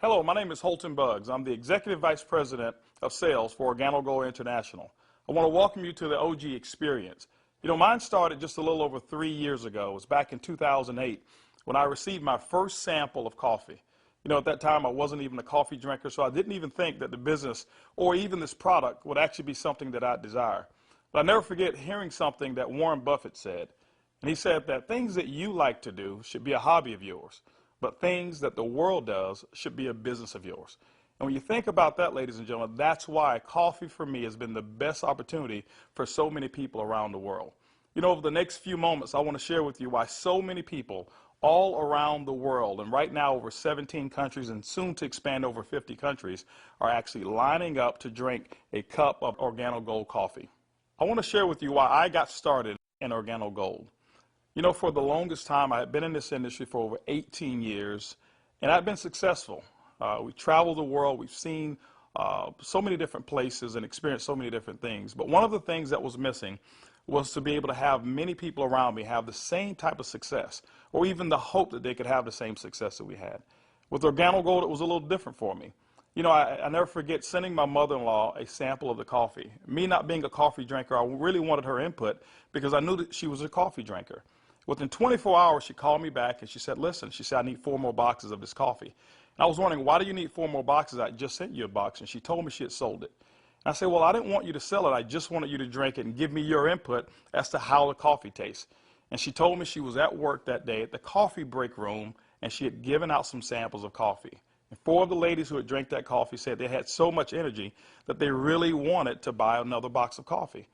Hello, my name is Holton Buggs. I'm the Executive Vice President of Sales for Organo Gold International. I want to welcome you to the OG experience. You know, mine started just a little over 3 years ago. It was back in 2008 when I received my first sample of coffee. You know, at that time I wasn't even a coffee drinker, so I didn't even think that the business or even this product would actually be something that I'd desire. But I never forget hearing something that Warren Buffett said. And he said that things that you like to do should be a hobby of yours, but things that the world does should be a business of yours. And when you think about that, ladies and gentlemen, that's why coffee for me has been the best opportunity for so many people around the world. You know, over the next few moments, I want to share with you why so many people all around the world, and right now over 17 countries and soon to expand over 50 countries, are actually lining up to drink a cup of Organo Gold coffee. I want to share with you why I got started in Organo Gold. You know, for the longest time, I had been in this industry for over 18 years, and I've been successful. We traveled the world. We've seen so many different places and experienced so many different things. But one of the things that was missing was to be able to have many people around me have the same type of success, or even the hope that they could have the same success that we had. With Organo Gold, it was a little different for me. You know, I never forget sending my mother-in-law a sample of the coffee. Me not being a coffee drinker, I really wanted her input because I knew that she was a coffee drinker. Within 24 hours, she called me back and she said, listen, she said, I need 4 more boxes of this coffee. And I was wondering, why do you need 4 more boxes? I just sent you a box. And she told me she had sold it. And I said, well, I didn't want you to sell it. I just wanted you to drink it and give me your input as to how the coffee tastes. And she told me she was at work that day at the coffee break room, and she had given out some samples of coffee. And 4 of the ladies who had drank that coffee said they had so much energy that they really wanted to buy another box of coffee.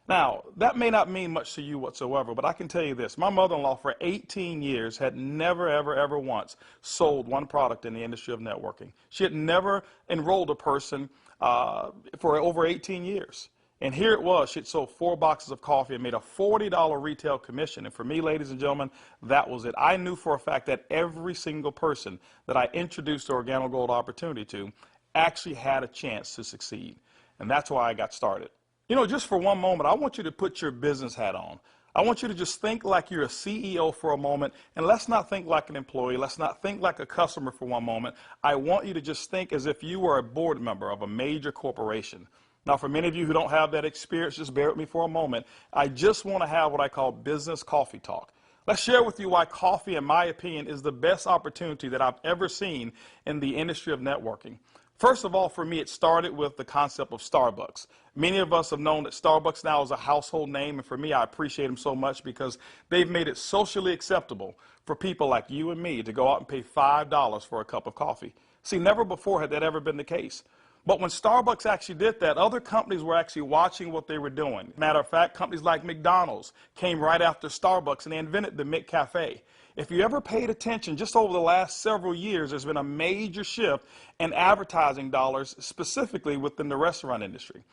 Now, that may not mean much to you whatsoever, but I can tell you this. My mother-in-law for 18 years had never, ever once sold one product in the industry of networking. She had never enrolled a person for over 18 years. And here it was. She had sold 4 boxes of coffee and made a $40 retail commission. And for me, ladies and gentlemen, that was it. I knew for a fact that every single person that I introduced the Organo Gold opportunity to actually had a chance to succeed. And that's why I got started. You know, just for one moment, I want you to put your business hat on. I want you to just think like you're a CEO for a moment, and let's not think like an employee. Let's not think like a customer for one moment. I want you to just think as if you were a board member of a major corporation. Now, for many of you who don't have that experience, just bear with me for a moment. I just want to have what I call business coffee talk. Let's share with you why coffee, in my opinion, is the best opportunity that I've ever seen in the industry of networking. First of all, for me, it started with the concept of Starbucks. Many of us have known that Starbucks now is a household name, and for me, I appreciate them so much because they've made it socially acceptable for people like you and me to go out and pay $5 for a cup of coffee. See, never before had that ever been the case. But when Starbucks actually did that, other companies were actually watching what they were doing. Matter of fact, companies like McDonald's came right after Starbucks, and they invented the McCafe. If you ever paid attention, just over the last several years, there's been a major shift in advertising dollars, specifically within the restaurant industry.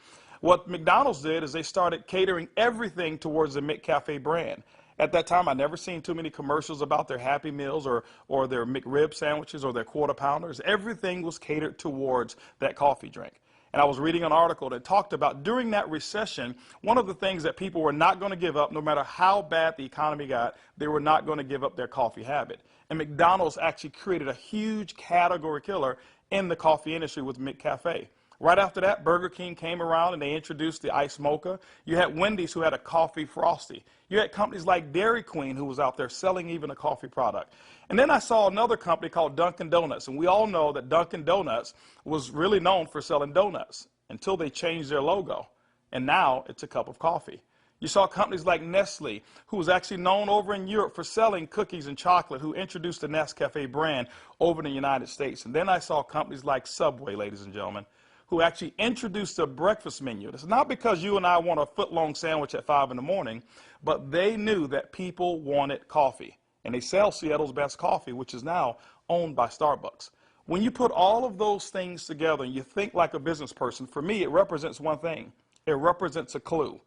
What McDonald's did is they started catering everything towards the McCafe brand. At that time, I never seen too many commercials about their Happy Meals or their McRib sandwiches or their Quarter Pounders. Everything was catered towards that coffee drink. And I was reading an article that talked about during that recession, one of the things that people were not going to give up, no matter how bad the economy got, they were not going to give up their coffee habit. And McDonald's actually created a huge category killer in the coffee industry with McCafe. Right after that, Burger King came around and they introduced the Iced Mocha. You had Wendy's who had a coffee frosty. You had companies like Dairy Queen who was out there selling even a coffee product. And then I saw another company called Dunkin' Donuts. And we all know that Dunkin' Donuts was really known for selling donuts until they changed their logo. And now it's a cup of coffee. You saw companies like Nestle, who was actually known over in Europe for selling cookies and chocolate, who introduced the Nescafe brand over in the United States. And then I saw companies like Subway, ladies and gentlemen, who actually introduced a breakfast menu. It's not because you and I want a foot-long sandwich at 5 in the morning, but they knew that people wanted coffee. And they sell Seattle's best coffee, which is now owned by Starbucks. When you put all of those things together and you think like a business person, for me, it represents one thing. It represents a clue.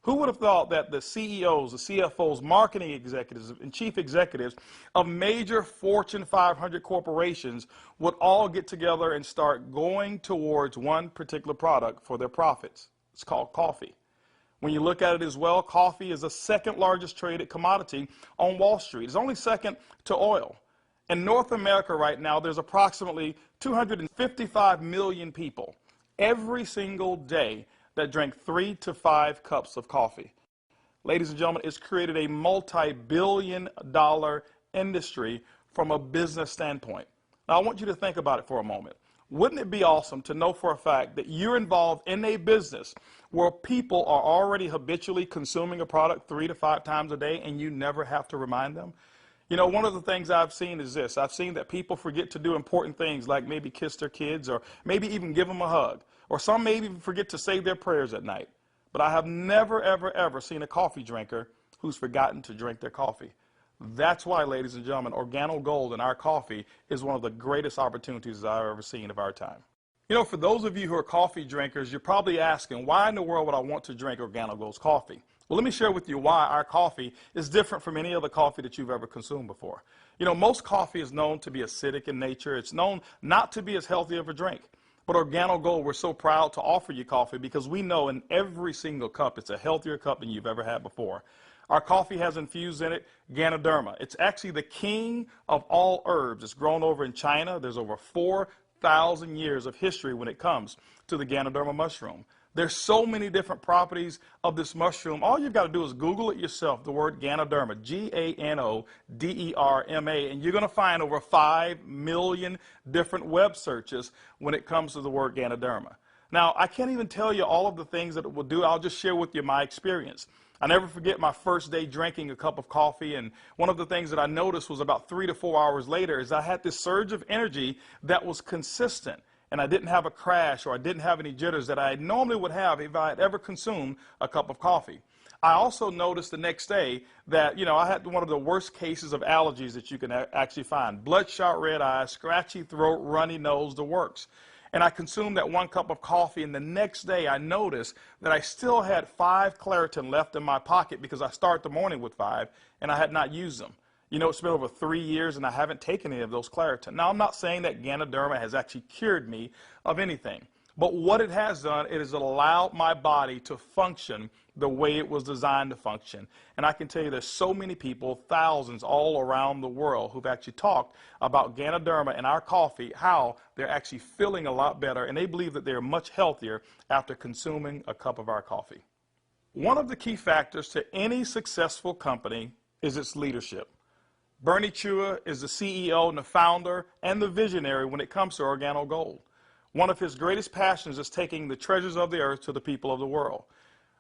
Who would have thought that the CEOs, the CFOs, marketing executives, and chief executives of major Fortune 500 corporations would all get together and start going towards one particular product for their profits? It's called coffee. When you look at it as well, coffee is the second largest traded commodity on Wall Street. It's only second to oil. In North America right now, there's approximately 255 million people every single day that drink 3 to 5 cups of coffee. Ladies and gentlemen, it's created a multi-billion-dollar industry from a business standpoint. Now, I want you to think about it for a moment. Wouldn't it be awesome to know for a fact that you're involved in a business where people are already habitually consuming a product 3 to 5 times a day and you never have to remind them? You know, one of the things I've seen is this. I've seen that people forget to do important things like maybe kiss their kids or maybe even give them a hug. Or some maybe even forget to say their prayers at night. But I have never, ever, ever seen a coffee drinker who's forgotten to drink their coffee. That's why, ladies and gentlemen, Organo Gold in our coffee is one of the greatest opportunities I've ever seen of our time. You know, for those of you who are coffee drinkers, you're probably asking, why in the world would I want to drink Organo Gold's coffee? Well, let me share with you why our coffee is different from any other coffee that you've ever consumed before. You know, most coffee is known to be acidic in nature. It's known not to be as healthy of a drink. But Organo Gold, we're so proud to offer you coffee because we know in every single cup it's a healthier cup than you've ever had before. Our coffee has infused in it Ganoderma. It's actually the king of all herbs. It's grown over in China. There's over 4,000 years of history when it comes to the Ganoderma mushroom. There's so many different properties of this mushroom. All you've got to do is Google it yourself, the word Ganoderma, Ganoderma, and you're going to find over 5 million different web searches when it comes to the word Ganoderma. Now, I can't even tell you all of the things that it will do. I'll just share with you my experience. I never forget my first day drinking a cup of coffee, and one of the things that I noticed was about 3 to 4 hours later is I had this surge of energy that was consistent. And I didn't have a crash or I didn't have any jitters that I normally would have if I had ever consumed a cup of coffee. I also noticed the next day that, you know, I had one of the worst cases of allergies that you can actually find. Bloodshot red eyes, scratchy throat, runny nose, the works. And I consumed that 1 cup of coffee, and the next day I noticed that I still had 5 Claritin left in my pocket because I start the morning with 5 and I had not used them. You know, it's been over 3 years and I haven't taken any of those Claritin. Now, I'm not saying that Ganoderma has actually cured me of anything. But what it has done, it has allowed my body to function the way it was designed to function. And I can tell you there's so many people, thousands all around the world, who've actually talked about Ganoderma and our coffee, how they're actually feeling a lot better. And they believe that they're much healthier after consuming a cup of our coffee. One of the key factors to any successful company is its leadership. Bernie Chua is the CEO and the founder and the visionary when it comes to Organo Gold. One of his greatest passions is taking the treasures of the earth to the people of the world.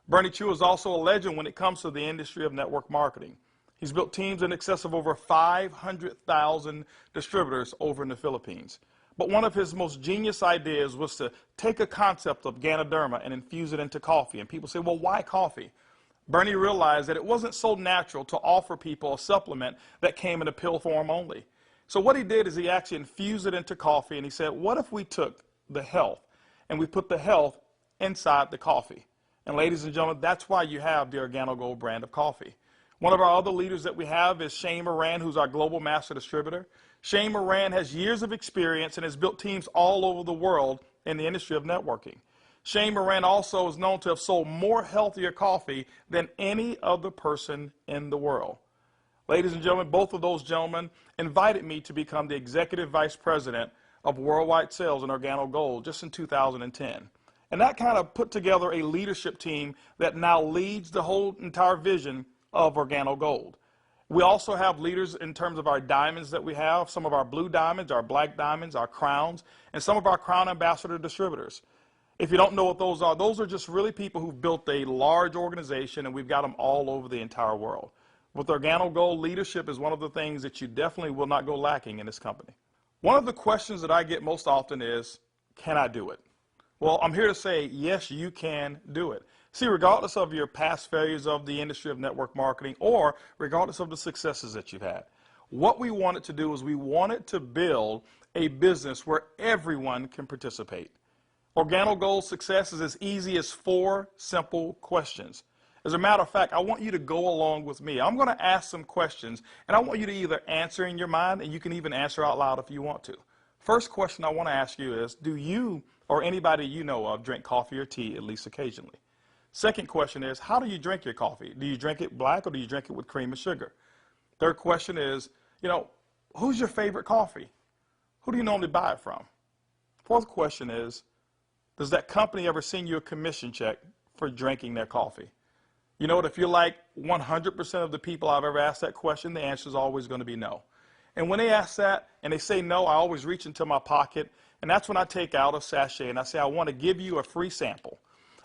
Bernie Chua is also a legend when it comes to the industry of network marketing. He's built teams in excess of over 500,000 distributors over in the Philippines. But one of his most genius ideas was to take a concept of Ganoderma and infuse it into coffee. And people say, well, why coffee? Bernie realized that it wasn't so natural to offer people a supplement that came in a pill form only. So what he did is he actually infused it into coffee, and he said, what if we took the health and we put the health inside the coffee? And ladies and gentlemen, that's why you have the Organo Gold brand of coffee. One of our other leaders that we have is Shane Moran, who's our global master distributor. Shane Moran has years of experience and has built teams all over the world in the industry of networking. Shane Moran also is known to have sold more healthier coffee than any other person in the world. Ladies and gentlemen, both of those gentlemen invited me to become the Executive Vice President of Worldwide Sales in Organo Gold just in 2010. And that kind of put together a leadership team that now leads the whole entire vision of Organo Gold. We also have leaders in terms of our diamonds that we have, some of our blue diamonds, our black diamonds, our crowns, and some of our crown ambassador distributors. If you don't know what those are just really people who've built a large organization, and we've got them all over the entire world. With Organo Gold, leadership is one of the things that you definitely will not go lacking in this company. One of the questions that I get most often is, can I do it? Well, I'm here to say, yes, you can do it. See, regardless of your past failures of the industry of network marketing or regardless of the successes that you've had, what we wanted to do is we wanted to build a business where everyone can participate. Organo Gold's success is as easy as 4 simple questions. As a matter of fact, I want you to go along with me. I'm going to ask some questions, and I want you to either answer in your mind, and you can even answer out loud if you want to. First question I want to ask you is, do you or anybody you know of drink coffee or tea at least occasionally? Second question is, how do you drink your coffee? Do you drink it black or do you drink it with cream and sugar? Third question is, Who's your favorite coffee? Who do you normally buy it from? Fourth question is, does that company ever send you a commission check for drinking their coffee? You know what, if you're like 100% of the people I've ever asked that question, the answer is always going to be no. And when they ask that and they say no, I always reach into my pocket, and that's when I take out a sachet and I say, I want to give you a free sample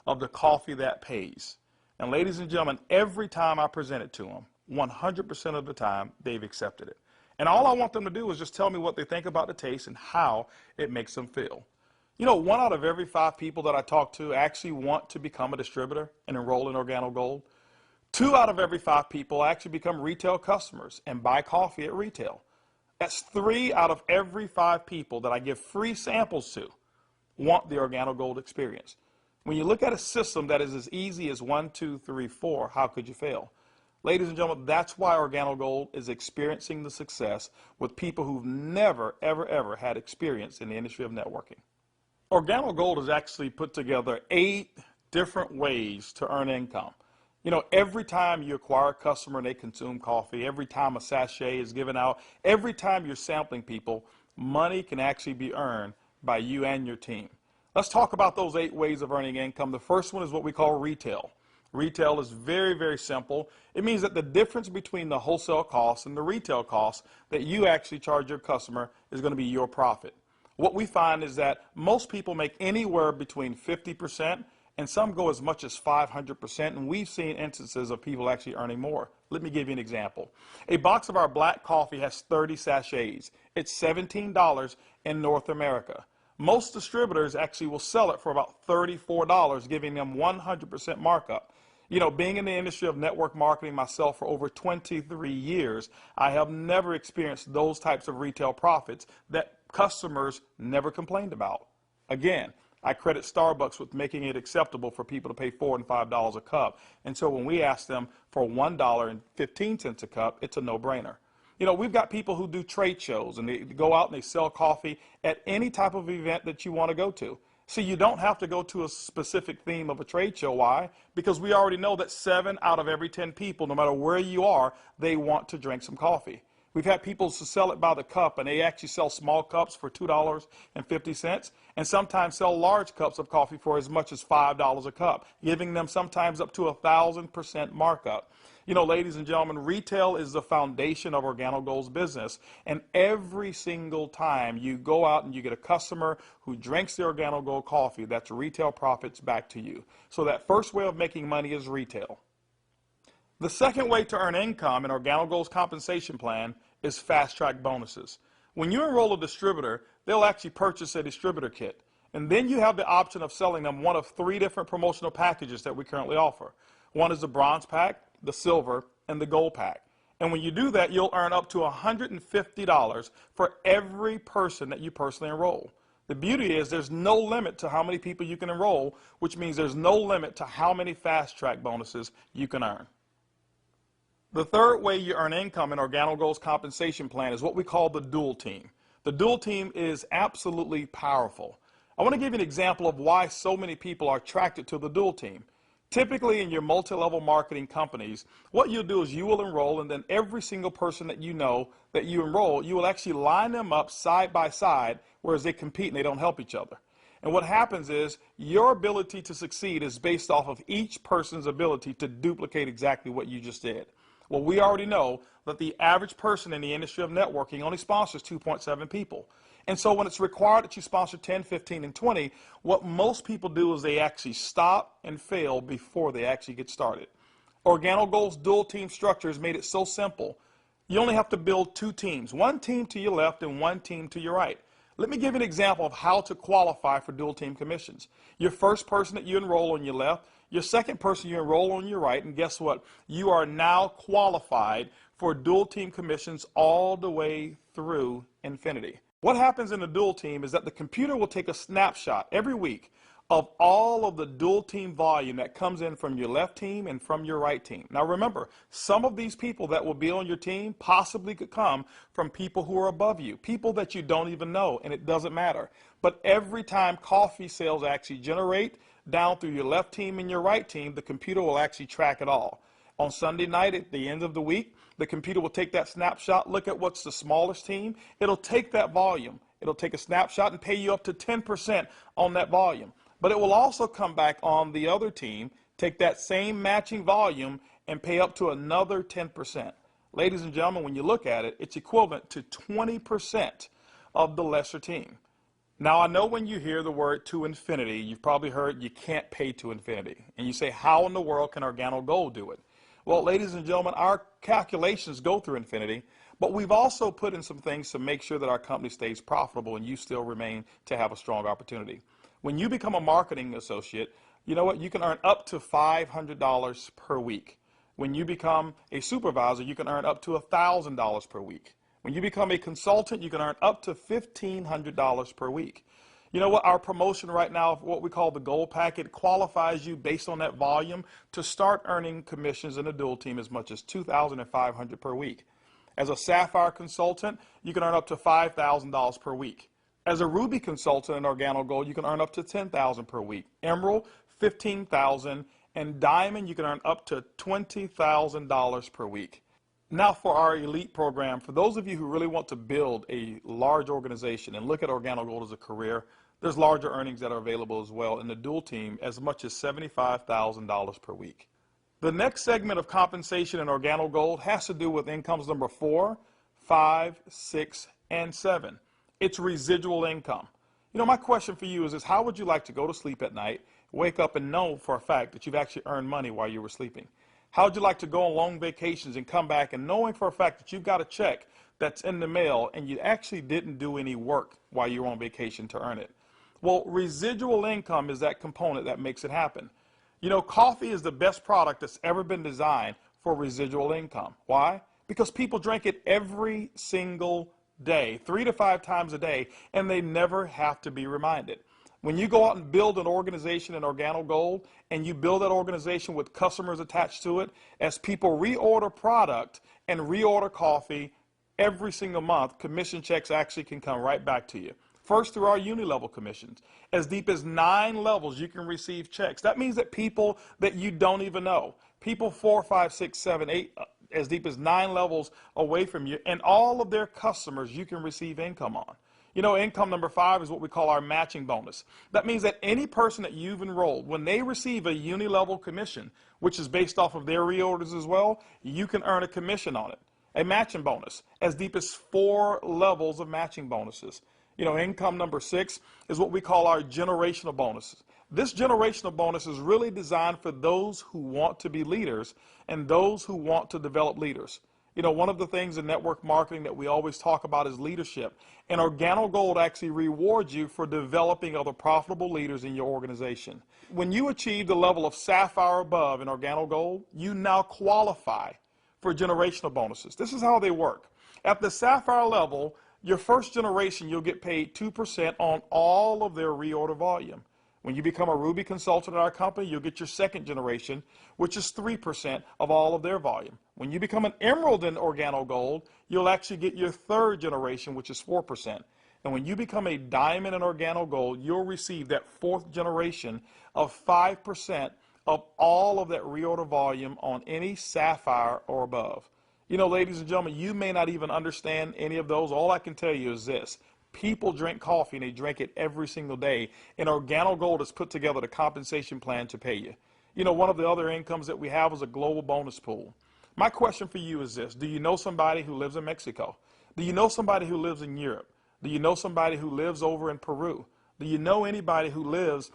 of the coffee that pays. And ladies and gentlemen, every time I present it to them, 100% of the time, they've accepted it. And all I want them to do is just tell me what they think about the taste and how it makes them feel. You know, 1 out of every 5 people that I talk to actually want to become a distributor and enroll in Organo Gold. 2 out of every 5 people actually become retail customers and buy coffee at retail. That's 3 out of every 5 people that I give free samples to want the Organo Gold experience. When you look at a system that is as easy as 1, 2, 3, 4, how could you fail? Ladies and gentlemen, that's why Organo Gold is experiencing the success with people who've never, ever, ever had experience in the industry of networking. Organo Gold has actually put together 8 different ways to earn income. You know, every time you acquire a customer and they consume coffee, every time a sachet is given out, every time you're sampling people, money can actually be earned by you and your team. Let's talk about those 8 ways of earning income. The first one is what we call retail. Retail is very, very simple. It means that the difference between the wholesale cost and the retail cost that you actually charge your customer is going to be your profit. What we find is that most people make anywhere between 50% and some go as much as 500%, and we've seen instances of people actually earning more. Let me give you an example. A box of our black coffee has 30 sachets. It's $17 in North America. Most distributors actually will sell it for about $34, giving them 100% markup. You know, being in the industry of network marketing myself for over 23 years, I have never experienced those types of retail profits that customers never complained about. Again, I credit Starbucks with making it acceptable for people to pay $4 and $5 a cup. And so when we ask them for $1.15 a cup, it's a no-brainer. You know, we've got people who do trade shows and they go out and they sell coffee at any type of event that you want to go to. See, you don't have to go to a specific theme of a trade show. Why? Because we already know that 7 out of every 10 people, no matter where you are, they want to drink some coffee. We've had people sell it by the cup, and they actually sell small cups for $2.50, and sometimes sell large cups of coffee for as much as $5 a cup, giving them sometimes up to 1,000% markup. You know, ladies and gentlemen, retail is the foundation of Organo Gold's business, and every single time you go out and you get a customer who drinks the Organo Gold coffee, that's retail profits back to you. So that first way of making money is retail. The second way to earn income in Organo Gold's compensation plan is fast-track bonuses. When you enroll a distributor, they'll actually purchase a distributor kit. And then you have the option of selling them one of 3 different promotional packages that we currently offer. One is the bronze pack, the silver, and the gold pack. And when you do that, you'll earn up to $150 for every person that you personally enroll. The beauty is there's no limit to how many people you can enroll, which means there's no limit to how many fast-track bonuses you can earn. The third way you earn income in Organo Gold's compensation plan is what we call the dual team. The dual team is absolutely powerful. I want to give you an example of why so many people are attracted to the dual team. Typically in your multi-level marketing companies, what you'll do is you will enroll, and then every single person that you know that you enroll, you will actually line them up side by side, whereas they compete and they don't help each other. And what happens is your ability to succeed is based off of each person's ability to duplicate exactly what you just did. Well, we already know that the average person in the industry of networking only sponsors 2.7 people. And so when it's required that you sponsor 10, 15, and 20, what most people do is they actually stop and fail before they actually get started. Organo Gold's dual team structure has made it so simple. You only have to build 2 teams, 1 team to your left and 1 team to your right. Let me give you an example of how to qualify for dual team commissions. Your first person that you enroll on your left, your second person you enroll on your right, and guess what? You are now qualified for dual team commissions all the way through infinity. What happens in a dual team is that the computer will take a snapshot every week of all of the dual team volume that comes in from your left team and from your right team. Now remember, some of these people that will be on your team possibly could come from people who are above you, people that you don't even know, and it doesn't matter. But every time coffee sales actually generate down through your left team and your right team, the computer will actually track it all. On Sunday night at the end of the week, the computer will take that snapshot, look at what's the smallest team. It'll take that volume. It'll take a snapshot and pay you up to 10% on that volume. But it will also come back on the other team, take that same matching volume and pay up to another 10%. Ladies and gentlemen, when you look at it, it's equivalent to 20% of the lesser team. Now, I know when you hear the word to infinity, you've probably heard you can't pay to infinity. And you say, how in the world can Organo Gold do it? Well, ladies and gentlemen, our calculations go through infinity, but we've also put in some things to make sure that our company stays profitable and you still remain to have a strong opportunity. When you become a marketing associate, you know what? You can earn up to $500 per week. When you become a supervisor, you can earn up to $1,000 per week. When you become a consultant, you can earn up to $1,500 per week. You know what? Our promotion right now, what we call the Gold Packet, qualifies you based on that volume to start earning commissions in a dual team as much as $2,500 per week. As a Sapphire consultant, you can earn up to $5,000 per week. As a Ruby consultant in Organo Gold, you can earn up to $10,000 per week. Emerald, $15,000, and Diamond, you can earn up to $20,000 per week. Now for our elite program, for those of you who really want to build a large organization and look at Organo Gold as a career, there's larger earnings that are available as well in the dual team, as much as $75,000 per week. The next segment of compensation in Organo Gold has to do with incomes number 4, 5, 6, and 7. It's residual income. You know, my question for you is how would you like to go to sleep at night, wake up and know for a fact that you've actually earned money while you were sleeping? How would you like to go on long vacations and come back and knowing for a fact that you've got a check that's in the mail and you actually didn't do any work while you were on vacation to earn it? Well, residual income is that component that makes it happen. You know, coffee is the best product that's ever been designed for residual income. Why? Because people drink it every single day, 3 to 5 times a day, and they never have to be reminded. When you go out and build an organization in Organo Gold and you build that organization with customers attached to it, as people reorder product and reorder coffee every single month, commission checks actually can come right back to you. First, through our uni-level commissions. As deep as 9 levels, you can receive checks. That means that people that you don't even know, people 4, 5, 6, 7, 8, as deep as 9 levels away from you, and all of their customers you can receive income on. You know, income number 5 is what we call our matching bonus. That means that any person that you've enrolled, when they receive a uni-level commission, which is based off of their reorders as well, you can earn a commission on it. A matching bonus, as deep as 4 levels of matching bonuses. You know, income number 6 is what we call our generational bonuses. This generational bonus is really designed for those who want to be leaders and those who want to develop leaders. You know, one of the things in network marketing that we always talk about is leadership. And Organo Gold actually rewards you for developing other profitable leaders in your organization. When you achieve the level of Sapphire above in Organo Gold, you now qualify for generational bonuses. This is how they work. At the Sapphire level, your first generation, you'll get paid 2% on all of their reorder volume. When you become a Ruby consultant at our company, you'll get your second generation, which is 3% of all of their volume. When you become an Emerald in Organo Gold, you'll actually get your third generation, which is 4%. And when you become a Diamond in Organo Gold, you'll receive that fourth generation of 5% of all of that reorder volume on any Sapphire or above. You know, ladies and gentlemen, you may not even understand any of those. All I can tell you is this. People drink coffee and they drink it every single day. And Organo Gold has put together the compensation plan to pay you. You know, one of the other incomes that we have is a global bonus pool. My question for you is this. Do you know somebody who lives in Mexico? Do you know somebody who lives in Europe? Do you know somebody who lives over in Peru? Do you know anybody who lives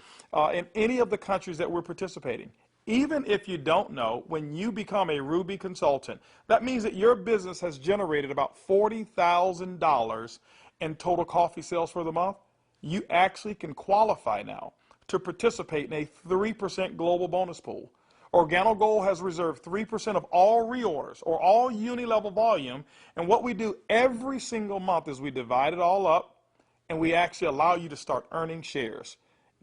in any of the countries that we're participating? Even if you don't know, when you become a Ruby consultant, that means that your business has generated about $40,000 in total coffee sales for the month. You actually can qualify now to participate in a 3% global bonus pool. Organo Gold has reserved 3% of all reorders or all uni-level volume, and what we do every single month is we divide it all up and we actually allow you to start earning shares.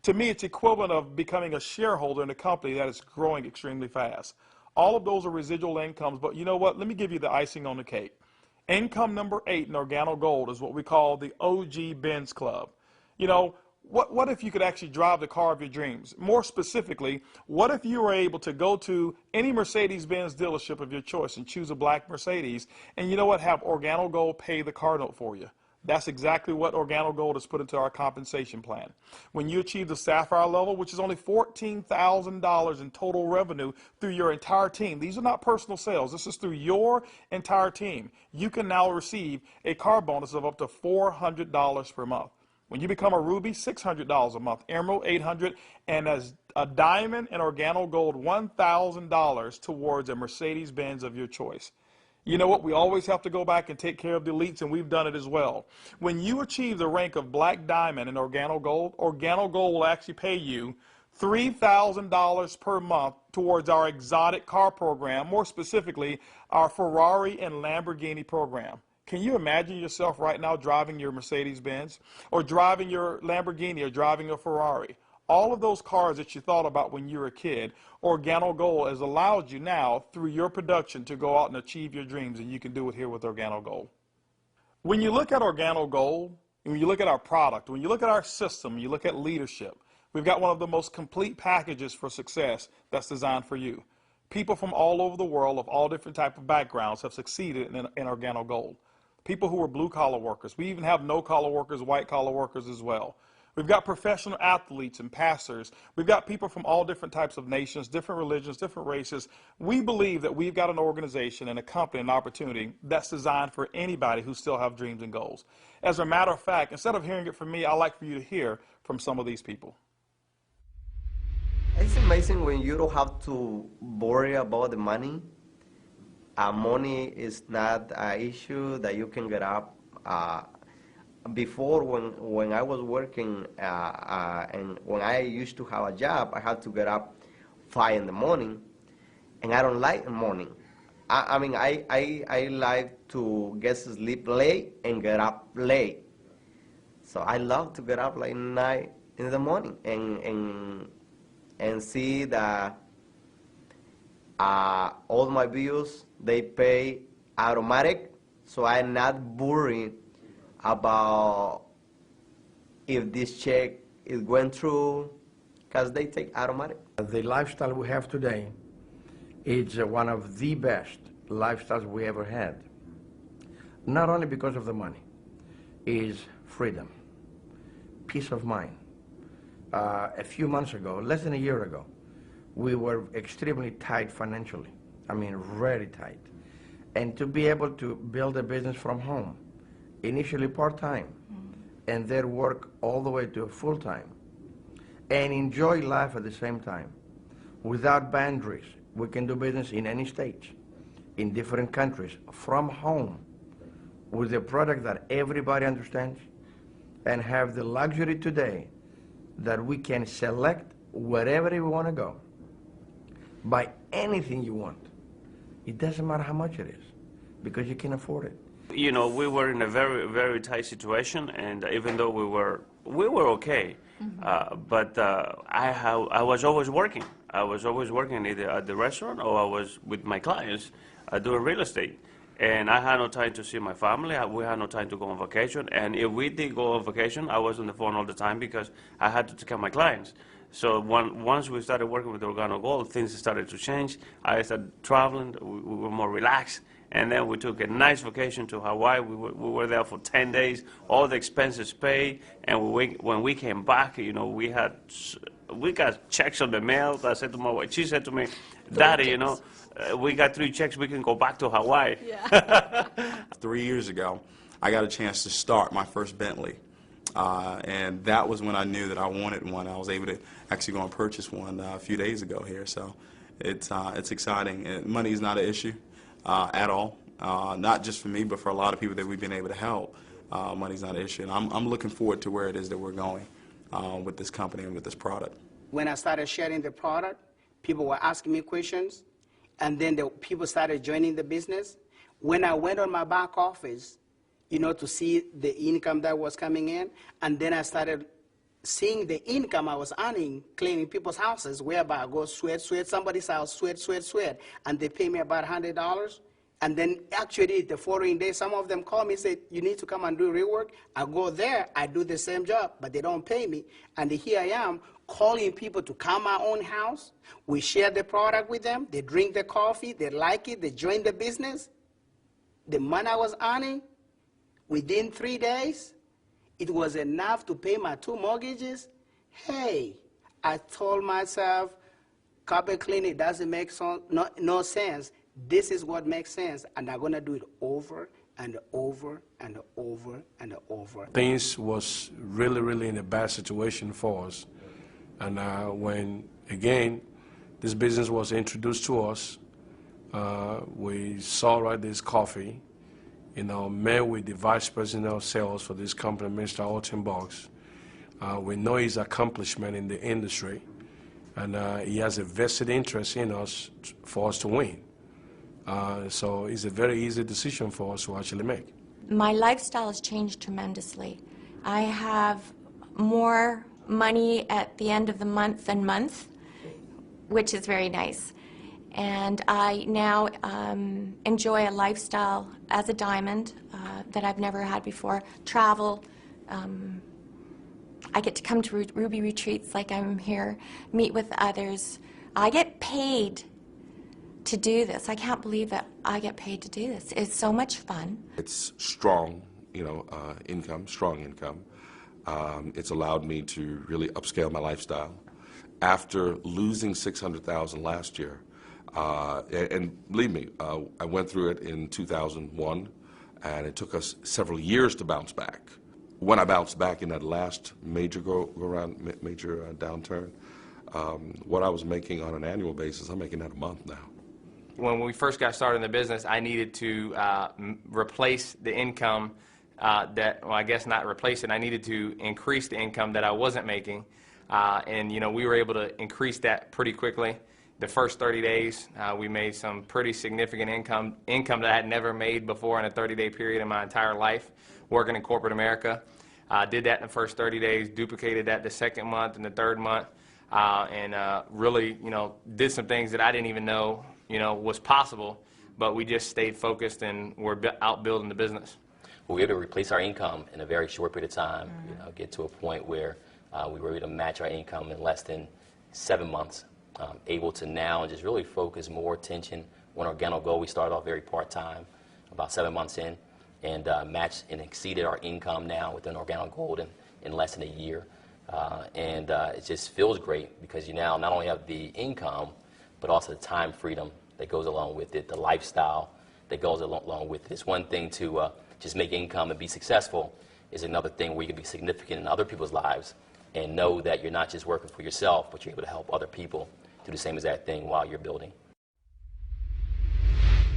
To me, it's equivalent of becoming a shareholder in a company that is growing extremely fast. All of those are residual incomes, but you know what? Let me give you the icing on the cake. Income number 8 in Organo Gold is what we call the OG Benz Club. You know, What if you could actually drive the car of your dreams? More specifically, what if you were able to go to any Mercedes-Benz dealership of your choice and choose a black Mercedes, and you know what, have Organo Gold pay the car note for you? That's exactly what Organo Gold has put into our compensation plan. When you achieve the Sapphire level, which is only $14,000 in total revenue through your entire team, these are not personal sales, this is through your entire team, you can now receive a car bonus of up to $400 per month. When you become a Ruby, $600 a month, Emerald, $800, and as a Diamond and Organo Gold, $1,000 towards a Mercedes-Benz of your choice. You know what? We always have to go back and take care of the elites, and we've done it as well. When you achieve the rank of Black Diamond in Organo Gold will actually pay you $3,000 per month towards our exotic car program, more specifically, our Ferrari and Lamborghini program. Can you imagine yourself right now driving your Mercedes-Benz or driving your Lamborghini or driving a Ferrari? All of those cars that you thought about when you were a kid, Organo Gold has allowed you now through your production to go out and achieve your dreams, and you can do it here with Organo Gold. When you look at Organo Gold, and when you look at our product, when you look at our system, you look at leadership, we've got one of the most complete packages for success that's designed for you. People from all over the world of all different types of backgrounds have succeeded in Organo Gold. People who are blue-collar workers. We even have no-collar workers, white-collar workers as well. We've got professional athletes and pastors. We've got people from all different types of nations, different religions, different races. We believe that we've got an organization and a company, an opportunity that's designed for anybody who still have dreams and goals. As a matter of fact, instead of hearing it from me, I'd like for you to hear from some of these people. It's amazing when you don't have to worry about the money. Money is not an issue that you can get up. Before, when I was working and when I used to have a job, I had to get up 5 in the morning, and I don't like the morning. I mean, I like to get to sleep late and get up late. So I love to get up like 9 in the morning and see that all my bills, they pay automatic, so I'm not worried about if this check is going through, because they take automatic. The lifestyle we have today is one of the best lifestyles we ever had. Not only because of the money, is freedom, peace of mind. A few months ago, less than a year ago, we were extremely tight financially. I mean, really tight. And to be able to build a business from home, initially part-time, and then work all the way to full-time, and enjoy life at the same time, without boundaries. We can do business in any state, in different countries, from home, with a product that everybody understands, and have the luxury today that we can select wherever we want to go, buy anything you want. It doesn't matter how much it is, because you can afford it. You know, we were in a very, very tight situation, and even though we were okay, but I was always working. I was always working either at the restaurant or I was with my clients doing real estate. And I had no time to see my family. We had no time to go on vacation. And if we did go on vacation, I was on the phone all the time because I had to take care of my clients. So once we started working with Organo Gold, things started to change. I started traveling. We were more relaxed. And then we took a nice vacation to Hawaii. We were there for 10 days, all the expenses paid. And when we came back, you know, we got checks on the mail. I said to my wife, she said to me, Daddy, you know, we got 3 checks, we can go back to Hawaii. Yeah. 3 years ago, I got a chance to start my first Bentley. And that was when I knew that I wanted one. I was able to actually go and purchase one a few days ago here. So it's exciting. And money is not an issue at all. Not just for me, but for a lot of people that we've been able to help. Money's not an issue. And I'm looking forward to where it is that we're going with this company and with this product. When I started sharing the product, people were asking me questions, and then the people started joining the business. When I went on my back office, you know, to see the income that was coming in, and then I started seeing the income I was earning cleaning people's houses, whereby I go sweat somebody's house, sweat, and they pay me about $100. And then actually the following day, some of them call me and say, you need to come and do rework. I go there, I do the same job, but they don't pay me. And here I am calling people to come my own house. We share the product with them. They drink the coffee. They like it. They join the business. The money I was earning, within 3 days, it was enough to pay my 2 mortgages. Hey, I told myself, carpet cleaning doesn't make no sense. This is what makes sense, and I'm going to do it over and over and over and over. Things was really in a bad situation for us. And when, again, this business was introduced to us, we saw this coffee, met with the Vice President of Sales for this company, Mr. Holton Buggs. We know his accomplishment in the industry, and he has a vested interest in us for us to win. So it's a very easy decision for us to actually make. My lifestyle has changed tremendously. I have more money at the end of the month, which is very nice. And I now enjoy a lifestyle as a diamond that I've never had before. Travel. I get to come to Ruby retreats like I'm here, meet with others. I get paid to do this. I can't believe that I get paid to do this. It's so much fun. It's strong, income, strong income. It's allowed me to really upscale my lifestyle. After losing $600,000 last year, and believe me, I went through it in 2001, and it took us several years to bounce back. When I bounced back in that last major downturn, what I was making on an annual basis, I'm making that a month now. When we first got started in the business, I needed to replace the income well, I guess not replace it. I needed to increase the income that I wasn't making. And we were able to increase that pretty quickly. The first 30 days, we made some pretty significant income that I had never made before in a 30-day period in my entire life working in corporate America. Did that in the first 30 days, duplicated that the second month and the third month, and really, did some things that I didn't even know, was possible, but we just stayed focused and we're out building the business. We were able to replace our income in a very short period of time, get to a point where we were able to match our income in less than 7 months. Able to now just really focus more attention on Organo Gold. We started off very part-time, about 7 months in, and matched and exceeded our income now within Organo Gold in less than a year. It just feels great because you now not only have the income, but also the time freedom that goes along with it, the lifestyle that goes along with it. It's one thing to just make income and be successful. Is another thing where you can be significant in other people's lives and know that you're not just working for yourself, but you're able to help other people do the same exact thing while you're building.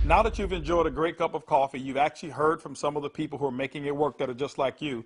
Now that you've enjoyed a great cup of coffee, you've actually heard from some of the people who are making it work that are just like you.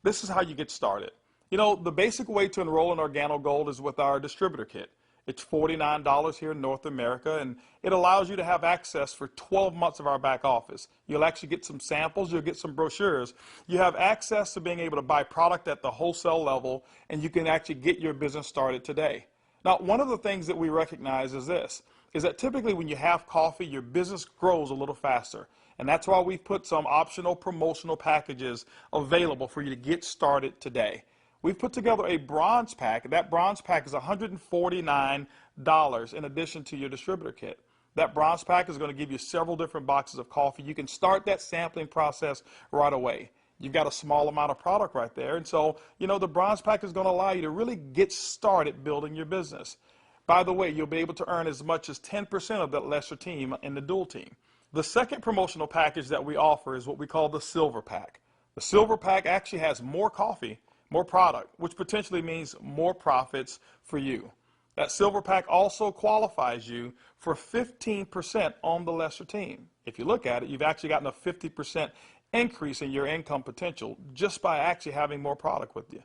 This is how you get started. The basic way to enroll in Organo Gold is with our distributor kit. It's $49 here in North America, and it allows you to have access for 12 months of our back office. You'll actually get some samples, you'll get some brochures. You have access to being able to buy product at the wholesale level, and you can actually get your business started today. Now, one of the things that we recognize is this, is that typically when you have coffee, your business grows a little faster. And that's why we've put some optional promotional packages available for you to get started today. We've put together a bronze pack. That bronze pack is $149 in addition to your distributor kit. That bronze pack is going to give you several different boxes of coffee. You can start that sampling process right away. You've got a small amount of product right there. And so, the bronze pack is going to allow you to really get started building your business. By the way, you'll be able to earn as much as 10% of that lesser team in the dual team. The second promotional package that we offer is what we call the silver pack. The silver pack actually has more coffee, more product, which potentially means more profits for you. That silver pack also qualifies you for 15% on the lesser team. If you look at it, you've actually gotten a 50% increase in your income potential just by actually having more product with you.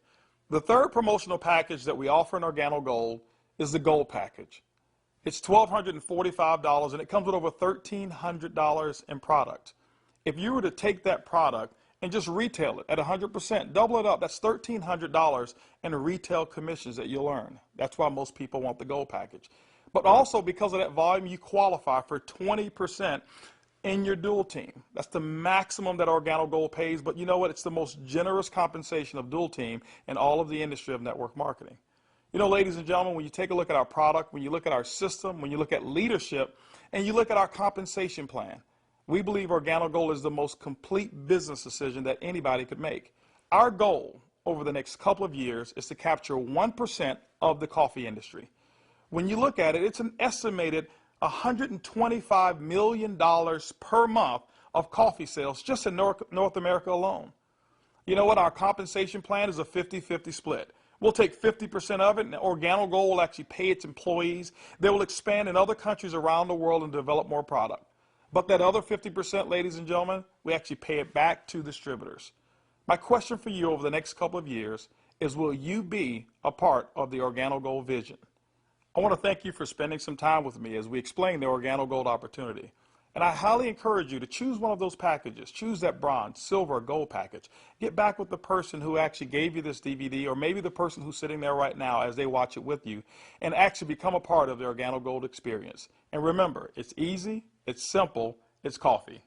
The third promotional package that we offer in Organo Gold is the Gold package. It's $1,245 and it comes with over $1,300 in product. If you were to take that product and just retail it at 100%, double it up, that's $1,300 in retail commissions that you'll earn. That's why most people want the Gold package. But also because of that volume, you qualify for 20% in your dual team. That's the maximum that Organo Gold pays, but you know what? It's the most generous compensation of dual team in all of the industry of network marketing. You know, ladies and gentlemen, when you take a look at our product, when you look at our system, when you look at leadership, and you look at our compensation plan, we believe Organo Gold is the most complete business decision that anybody could make. Our goal over the next couple of years is to capture 1% of the coffee industry. When you look at it, it's an estimated $125 million per month of coffee sales just in North America alone. You know what? Our compensation plan is a 50-50 split. We'll take 50% of it, and Organo Gold will actually pay its employees. They will expand in other countries around the world and develop more product. But that other 50%, ladies and gentlemen, we actually pay it back to distributors. My question for you over the next couple of years is, will you be a part of the Organo Gold vision? I want to thank you for spending some time with me as we explain the Organo Gold opportunity. And I highly encourage you to choose one of those packages. Choose that bronze, silver, or gold package. Get back with the person who actually gave you this DVD, or maybe the person who's sitting there right now as they watch it with you, and actually become a part of the Organo Gold experience. And remember, it's easy, it's simple, it's coffee.